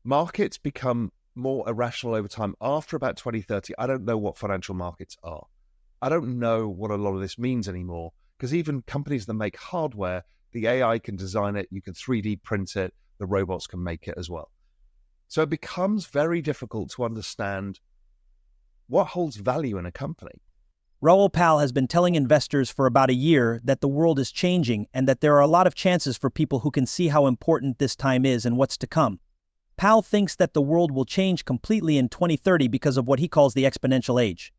Markets become more irrational over time. After about 2030, I don't know what financial markets are. I don't know what a lot of this means anymore, because even companies that make hardware, the AI can design it, you can 3D print it, the robots can make it as well. So it becomes very difficult to understand what holds value in a company. Raoul Pal has been telling investors for about a year that the world is changing and that there are a lot of chances for people who can see how important this time is and what's to come. Pal thinks that the world will change completely in 2030 because of what he calls the exponential age,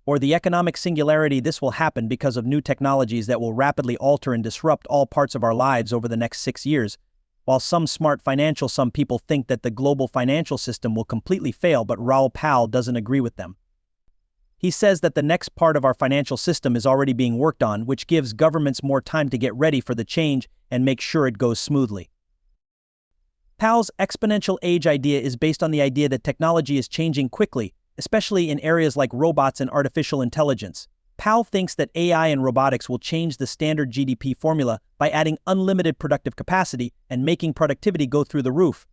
or the economic singularity. This will happen because of new technologies that will rapidly alter and disrupt all parts of our lives over the next 6 years. While some people think that the global financial system will completely fail, but Raoul Pal doesn't agree with them. He says that the next part of our financial system is already being worked on, which gives governments more time to get ready for the change and make sure it goes smoothly. Pal's exponential age idea is based on the idea that technology is changing quickly, especially in areas like robots and artificial intelligence. Pal thinks that AI and robotics will change the standard GDP formula by adding unlimited productive capacity and making productivity go through the roof.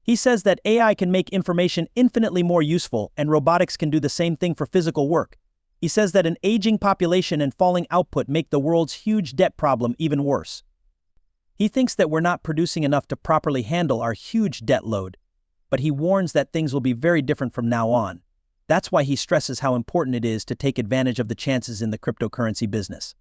He says that AI can make information infinitely more useful, and robotics can do the same thing for physical work. He says that an aging population and falling output make the world's huge debt problem even worse. He thinks that we're not producing enough to properly handle our huge debt load, but he warns that things will be very different from now on. That's why he stresses how important it is to take advantage of the chances in the cryptocurrency business.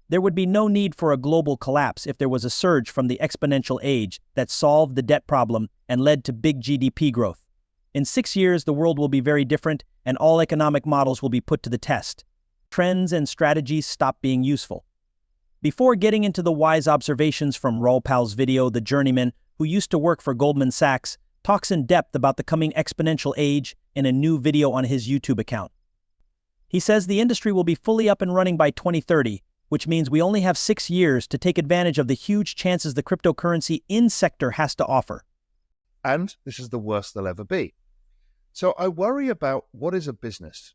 There would be no need for a global collapse if there was a surge from the exponential age that solved the debt problem and led to big GDP growth. In 6 years, the world will be very different, and all economic models will be put to the test. Trends and strategies stop being useful. Before getting into the wise observations from Raoul Pal's video, the journeyman, who used to work for Goldman Sachs, talks in depth about the coming exponential age in a new video on his YouTube account. He says the industry will be fully up and running by 2030, which means we only have 6 years to take advantage of the huge chances the cryptocurrency sector has to offer. And this is the worst they'll ever be. So I worry about what is a business.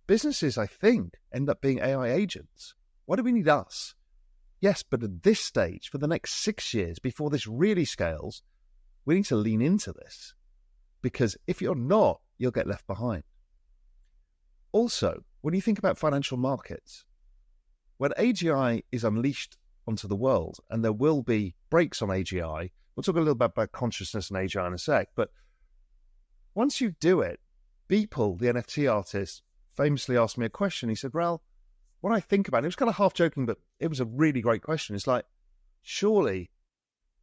Businesses, I think, end up being AI agents. Why do we need us? Yes, but at this stage, for the next 6 years, before this really scales, we need to lean into this. Because if you're not, you'll get left behind. Also, when you think about financial markets, when AGI is unleashed onto the world, and there will be breaks on AGI, we'll talk a little bit about consciousness and AGI in a sec, but once you do it, Beeple, the NFT artist, famously asked me a question. He said, Raoul, when I think about it, it was kind of half joking, but it was a really great question. It's like, surely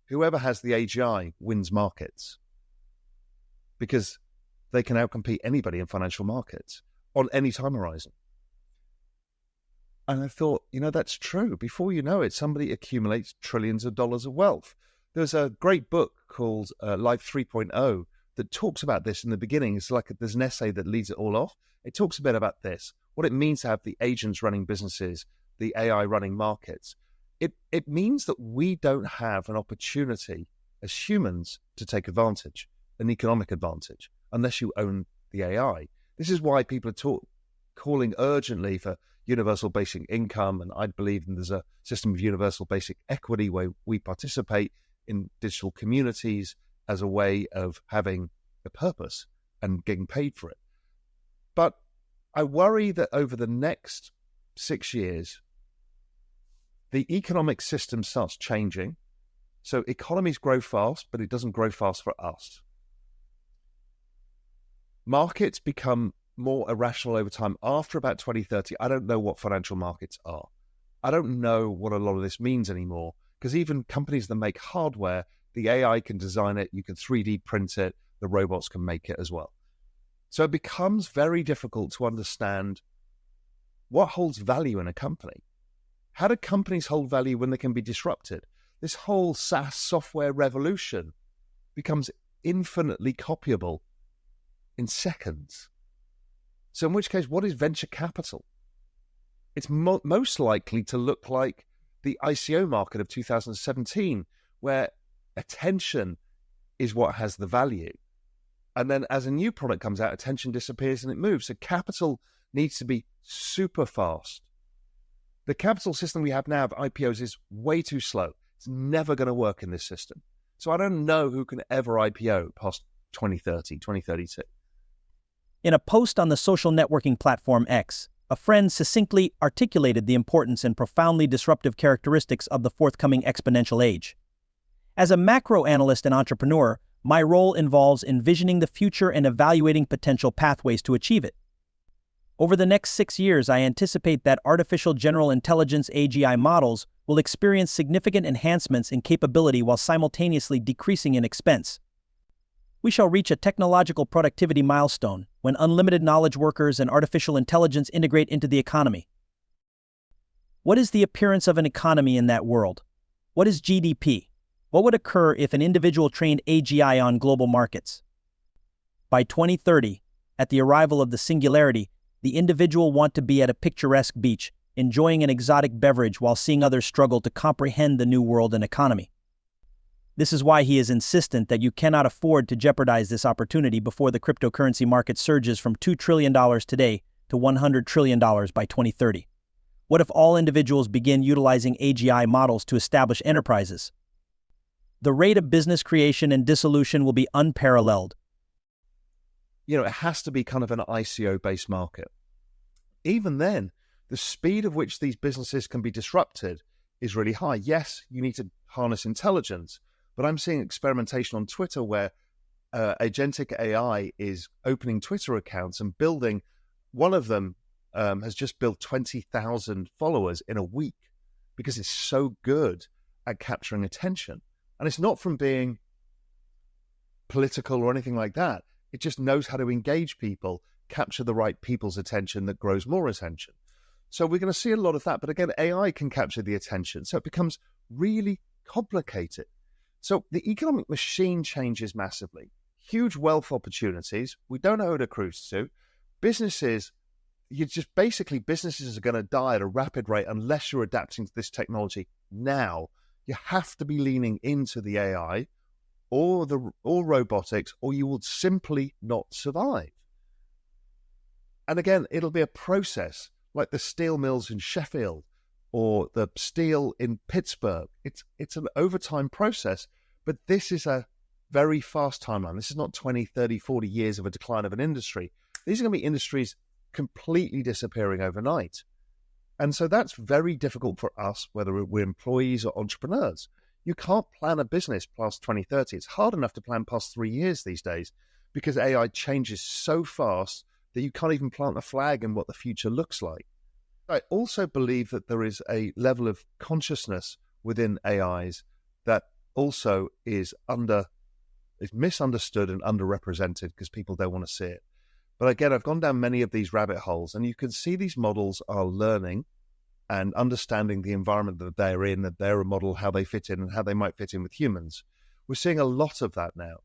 whoever has the AGI wins markets because they can outcompete anybody in financial markets on any time horizon. And I thought, that's true. Before you know it, somebody accumulates trillions of dollars of wealth. There's a great book called Life 3.0 that talks about this in the beginning. It's like there's an essay that leads it all off. It talks a bit about this, what it means to have the agents running businesses, the AI running markets. It means that we don't have an opportunity as humans to take advantage, an economic advantage, unless you own the AI. This is why people are calling urgently for universal basic income, and I believe there's a system of universal basic equity where we participate in digital communities as a way of having a purpose and getting paid for it. But I worry that over the next 6 years, the economic system starts changing. So economies grow fast, but it doesn't grow fast for us. Markets become more irrational over time. After about 2030, I don't know what financial markets are. I don't know what a lot of this means anymore, because even companies that make hardware, the AI can design it, you can 3D print it, the robots can make it as well. So it becomes very difficult to understand what holds value in a company. How do companies hold value when they can be disrupted? This whole SaaS software revolution becomes infinitely copyable in seconds. So in which case, what is venture capital? It's most likely to look like the ICO market of 2017, where attention is what has the value. And then as a new product comes out, attention disappears and it moves. So capital needs to be super fast. The capital system we have now of IPOs is way too slow. It's never going to work in this system. So I don't know who can ever IPO past 2030, 2032. In a post on the social networking platform X, a friend succinctly articulated the importance and profoundly disruptive characteristics of the forthcoming exponential age. As a macro analyst and entrepreneur, my role involves envisioning the future and evaluating potential pathways to achieve it. Over the next 6 years, I anticipate that artificial general intelligence (AGI) models will experience significant enhancements in capability while simultaneously decreasing in expense. We shall reach a technological productivity milestone when unlimited knowledge workers and artificial intelligence integrate into the economy. What is the appearance of an economy in that world? What is GDP? What would occur if an individual trained AGI on global markets? By 2030, at the arrival of the singularity, the individual want to be at a picturesque beach, enjoying an exotic beverage while seeing others struggle to comprehend the new world and economy. This is why he is insistent that you cannot afford to jeopardize this opportunity before the cryptocurrency market surges from $2 trillion today to $100 trillion by 2030. What if all individuals begin utilizing AGI models to establish enterprises? The rate of business creation and dissolution will be unparalleled. It has to be kind of an ICO-based market. Even then, the speed of which these businesses can be disrupted is really high. Yes, you need to harness intelligence, but I'm seeing experimentation on Twitter where agentic AI is opening Twitter accounts and building. One of them has just built 20,000 followers in a week because it's so good at capturing attention. And it's not from being political or anything like that. It just knows how to engage people, capture the right people's attention that grows more attention. So we're going to see a lot of that. But again, AI can capture the attention. So it becomes really complicated. So the economic machine changes massively. Huge wealth opportunities. We don't know who it accrues to. Businesses are going to die at a rapid rate unless you're adapting to this technology now. You have to be leaning into the AI or robotics, or you will simply not survive. And again, it'll be a process like the steel mills in Sheffield or the steel in Pittsburgh. It's an overtime process, but this is a very fast timeline. This is not 20, 30, 40 years of a decline of an industry. These are going to be industries completely disappearing overnight. And so that's very difficult for us, whether we're employees or entrepreneurs. You can't plan a business past 2030. It's hard enough to plan past 3 years these days because AI changes so fast that you can't even plant a flag in what the future looks like. I also believe that there is a level of consciousness within AIs that also is misunderstood and underrepresented because people don't want to see it. But again, I've gone down many of these rabbit holes, and you can see these models are learning and understanding the environment that they're in, that they're a model, how they fit in, and how they might fit in with humans. We're seeing a lot of that now.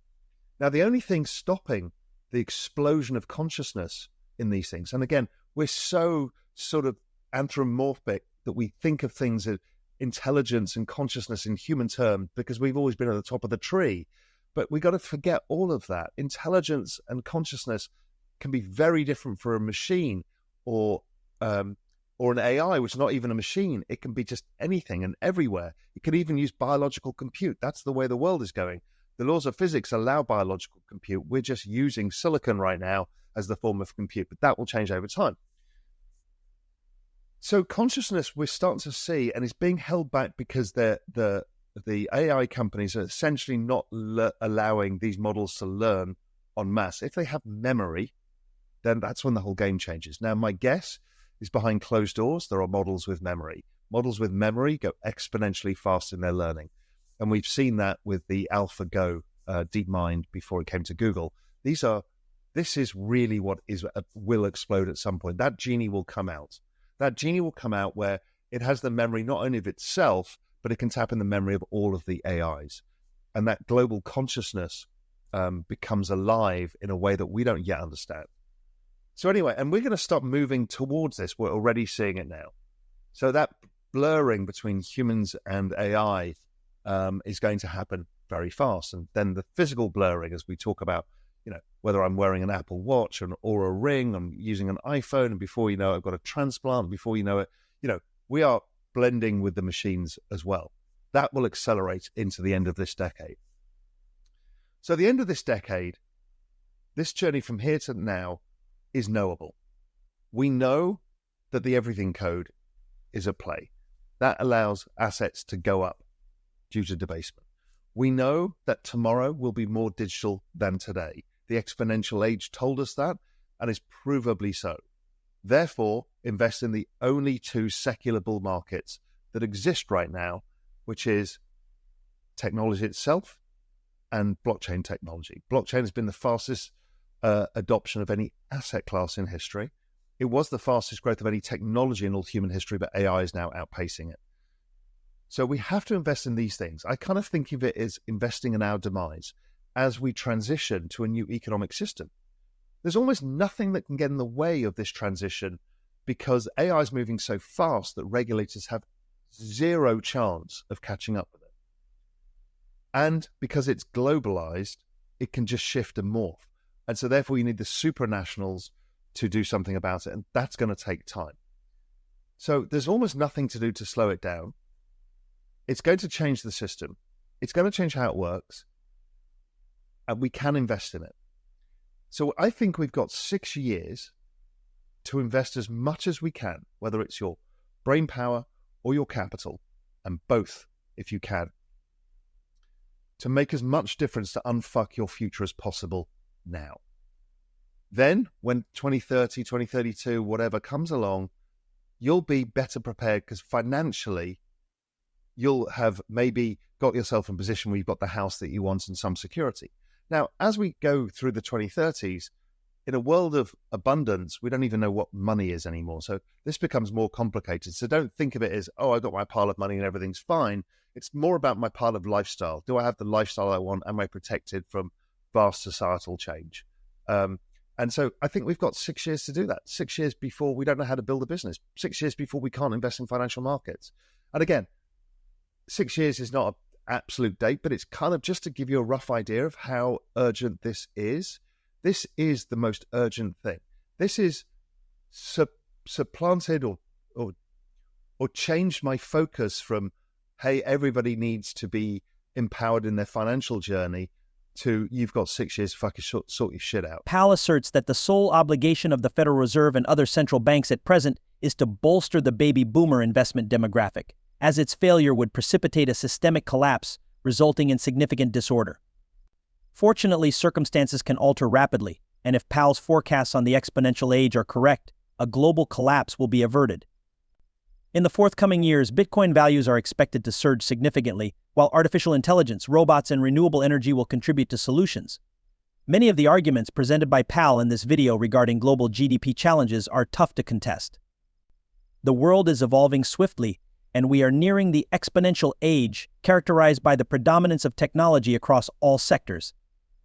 Now, the only thing stopping the explosion of consciousness in these things, and again, we're so sort of anthropomorphic that we think of things as intelligence and consciousness in human terms because we've always been at the top of the tree. But we got to forget all of that. Intelligence and consciousness can be very different for a machine or an AI, which is not even a machine. It can be just anything and everywhere. It can even use biological compute. That's the way the world is going. The laws of physics allow biological compute. We're just using silicon right now as the form of compute, but that will change over time. So consciousness we're starting to see, and it's being held back because the AI companies are essentially not allowing these models to learn en masse. If they have memory, then that's when the whole game changes. Now, my guess is behind closed doors, there are models with memory. Models with memory go exponentially fast in their learning. And we've seen that with the AlphaGo DeepMind before it came to Google. This is really what will explode at some point. That genie will come out. That genie will come out where it has the memory not only of itself, but it can tap in the memory of all of the AIs. And that global consciousness becomes alive in a way that we don't yet understand. So anyway, and we're going to start moving towards this. We're already seeing it now. So that blurring between humans and AI is going to happen very fast. And then the physical blurring, as we talk about, whether I'm wearing an Apple Watch or a ring, I'm using an iPhone, and before you know it, I've got a transplant. Before you know it, we are blending with the machines as well. That will accelerate into the end of this decade. So at the end of this decade, this journey from here to now is knowable. We know that the everything code is at play. That allows assets to go up due to debasement. We know that tomorrow will be more digital than today. The exponential age told us that, and is provably so. Therefore, invest in the only two secular bull markets that exist right now, which is technology itself and blockchain technology. Blockchain has been the fastest adoption of any asset class in history. It was the fastest growth of any technology in all human history, but AI is now outpacing it. So we have to invest in these things. I kind of think of it as investing in our demise as we transition to a new economic system. There's almost nothing that can get in the way of this transition because AI is moving so fast that regulators have zero chance of catching up with it. And because it's globalized, it can just shift and morph. And so therefore you need the supranationals to do something about it, and that's going to take time. So there's almost nothing to do to slow it down. It's going to change the system. It's going to change how it works, and we can invest in it. So I think we've got 6 years to invest as much as we can, whether it's your brain power or your capital, and both if you can, to make as much difference to unfuck your future as possible now. Then when 2030, 2032, whatever comes along, you'll be better prepared because financially you'll have maybe got yourself in a position where you've got the house that you want and some security. Now, as we go through the 2030s, in a world of abundance, we don't even know what money is anymore. So this becomes more complicated. So don't think of it as, oh, I've got my pile of money and everything's fine. It's more about my pile of lifestyle. Do I have the lifestyle I want? Am I protected from vast societal change? And so I think we've got 6 years to do that. 6 years before we don't know how to build a business. 6 years before we can't invest in financial markets. And again, 6 years is not an absolute date, but it's kind of just to give you a rough idea of how urgent this is. This is the most urgent thing. This is supplanted or changed my focus from, hey, everybody needs to be empowered in their financial journey, to you've got 6 years to fucking sort your shit out. Pal asserts that the sole obligation of the Federal Reserve and other central banks at present is to bolster the baby boomer investment demographic, as its failure would precipitate a systemic collapse, resulting in significant disorder. Fortunately, circumstances can alter rapidly, and if Pal's forecasts on the exponential age are correct, a global collapse will be averted. In the forthcoming years, Bitcoin values are expected to surge significantly, while artificial intelligence, robots, and renewable energy will contribute to solutions. Many of the arguments presented by Pal in this video regarding global GDP challenges are tough to contest. The world is evolving swiftly, and we are nearing the exponential age, characterized by the predominance of technology across all sectors.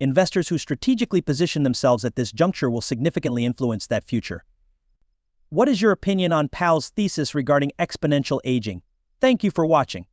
Investors who strategically position themselves at this juncture will significantly influence that future. What is your opinion on Pal's thesis regarding exponential aging? Thank you for watching.